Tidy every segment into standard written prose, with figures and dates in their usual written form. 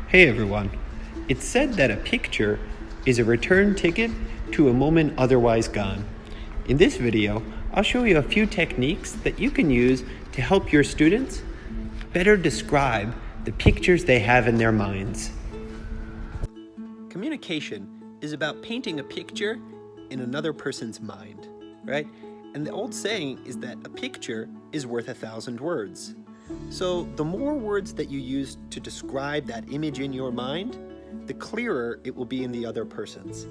Hey everyone. It's said that a picture is a return ticket to a moment otherwise gone. In this video, I'll show you a few techniques that you can use to help your students better describe the pictures they have in their minds. Communication is about painting a picture in another person's mind, right? And the old saying is that a picture is worth 1,000 words. So the more words that you use to describe that image in your mind, the clearer it will be in the other person's,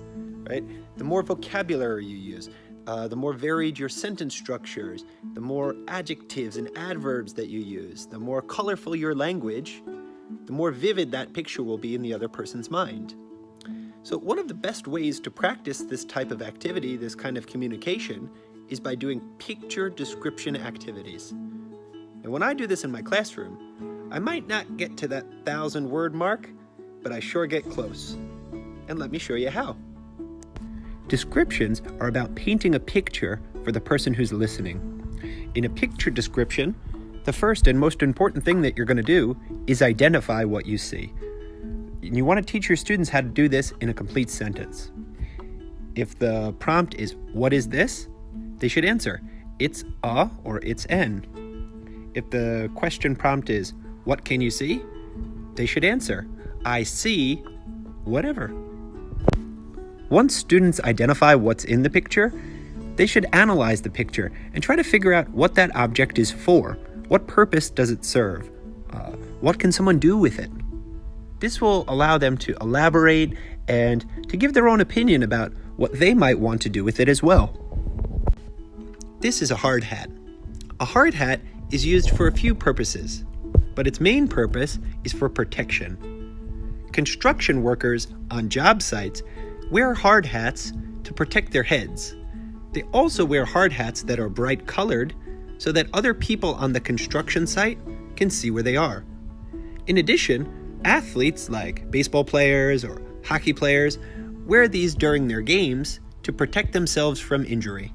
right? The more vocabulary you use, the more varied your sentence structures, the more adjectives and adverbs that you use, the more colorful your language, the more vivid that picture will be in the other person's mind. So one of the best ways to practice this type of activity, this kind of communication, is by doing picture description activities. And when I do this in my classroom, I might not get to that 1,000-word mark, but I sure get close. And let me show you how. Descriptions are about painting a picture for the person who's listening. In a picture description, the first and most important thing that you're going to do is identify what you see. And you want to teach your students how to do this in a complete sentence. If the prompt is, "What is this?" they should answer, "It's a" or "It's an." If the question prompt is, "What can you see?" they should answer, "I see whatever." Once students identify what's in the picture, they should analyze the picture and try to figure out what that object is for. What purpose does it serve? What can someone do with it? This will allow them to elaborate and to give their own opinion about what they might want to do with it as well. This is a hard hat. A hard hat is used for a few purposes, but its main purpose is for protection. Construction workers on job sites wear hard hats to protect their heads. They also wear hard hats that are bright colored so that other people on the construction site can see where they are. In addition, athletes like baseball players or hockey players wear these during their games to protect themselves from injury.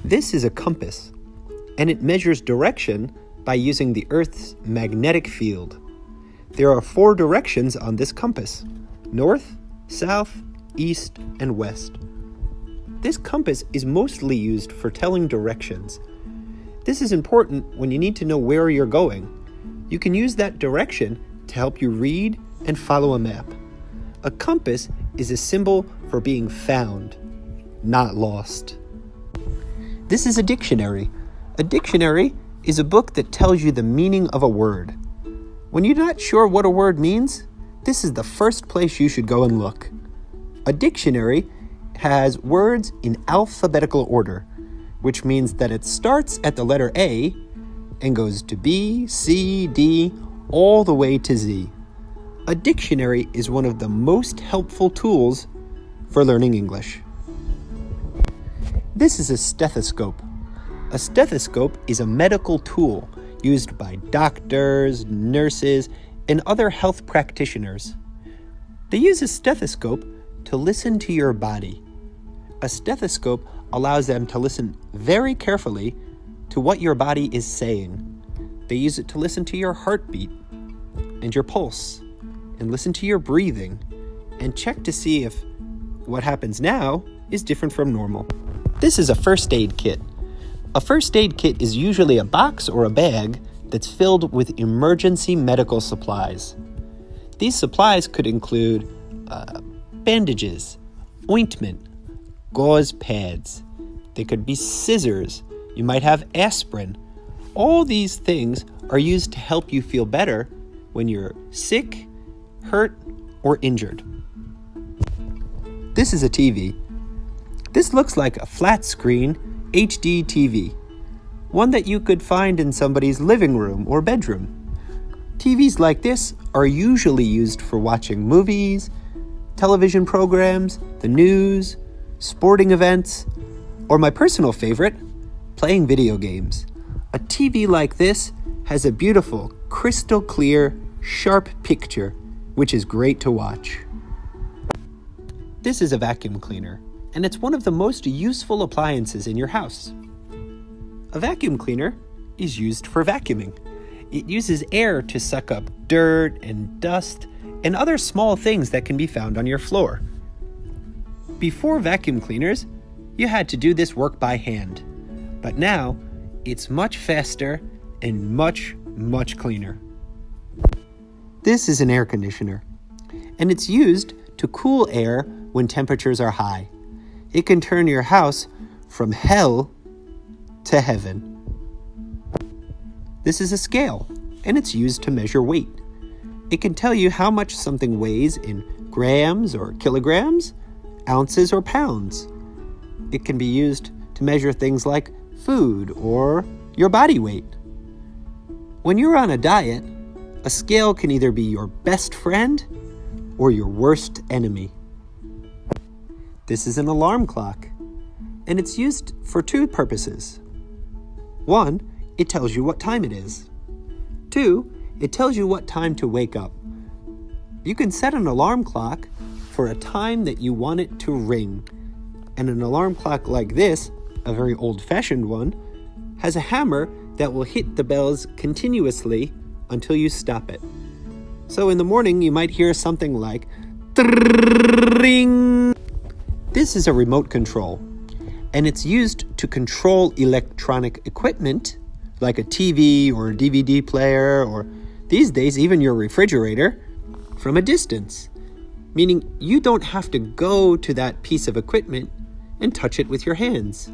This is a compass, and it measures direction by using the Earth's magnetic field. There are 4 directions on this compass: north, south, east, and west. This compass is mostly used for telling directions. This is important when you need to know where you're going. You can use that direction to help you read and follow a map. A compass is a symbol for being found, not lost. This is a dictionary. A dictionary is a book that tells you the meaning of a word. When you're not sure what a word means, this is the first place you should go and look. A dictionary has words in alphabetical order, which means that it starts at the letter A and goes to B, C, D, all the way to Z. A dictionary is one of the most helpful tools for learning English. This is a stethoscope. A stethoscope is a medical tool used by doctors, nurses, and other health practitioners. They use a stethoscope to listen to your body. A stethoscope allows them to listen very carefully to what your body is saying. They use it to listen to your heartbeat and your pulse, and listen to your breathing, and check to see if what happens now is different from normal. This is a first aid kit. A first aid kit is usually a box or a bag that's filled with emergency medical supplies. These supplies could include bandages, ointment, gauze pads. They could be scissors. You might have aspirin. All these things are used to help you feel better when you're sick, hurt, or injured. This is a TV. This looks like a flat screen HD TV, one that you could find in somebody's living room or bedroom. TVs like this are usually used for watching movies, television programs, the news, sporting events, or my personal favorite, playing video games. A TV like this has a beautiful, crystal clear, sharp picture, which is great to watch. This is a vacuum cleaner, and it's one of the most useful appliances in your house. A vacuum cleaner is used for vacuuming. It uses air to suck up dirt and dust and other small things that can be found on your floor. Before vacuum cleaners, you had to do this work by hand, but now it's much faster and much cleaner. This is an air conditioner, and it's used to cool air when temperatures are high. It can turn your house from hell to heaven. This is a scale, and it's used to measure weight. It can tell you how much something weighs in grams or kilograms, ounces or pounds. It can be used to measure things like food or your body weight. When you're on a diet, a scale can either be your best friend or your worst enemy. This is an alarm clock, and it's used for two purposes. One, it tells you what time it is. Two, it tells you what time to wake up. You can set an alarm clock for a time that you want it to ring. And an alarm clock like this, a very old-fashioned one, has a hammer that will hit the bells continuously until you stop it. So in the morning, you might hear something like ring. This is a remote control, and it's used to control electronic equipment like a TV or a DVD player, or these days even your refrigerator, from a distance, meaning you don't have to go to that piece of equipment and touch it with your hands.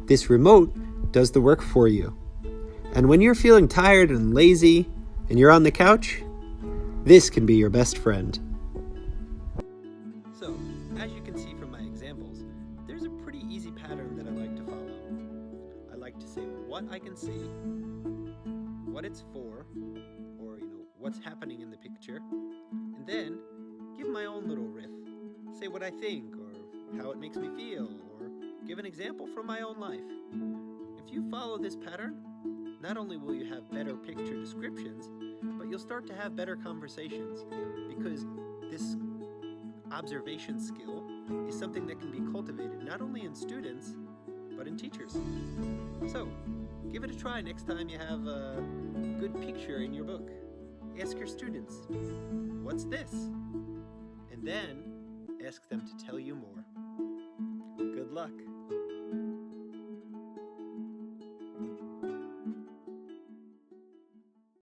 This remote does the work for you. And when you're feeling tired and lazy and you're on the couch, this can be your best friend. So, as you can see from my examples, there's a pretty easy pattern that I like to follow. I like to say what I can see, what it's for, or what's happening in the picture, and then give my own little riff. Say what I think, or how it makes me feel, or give an example from my own life. If you follow this pattern, not only will you have better picture descriptions, but you'll start to have better conversations, because this observation skill is something that can be cultivated not only in students, but in teachers. So, give it a try next time you have a good picture in your book. Ask your students, what's this? And then ask them to tell you more. Good luck.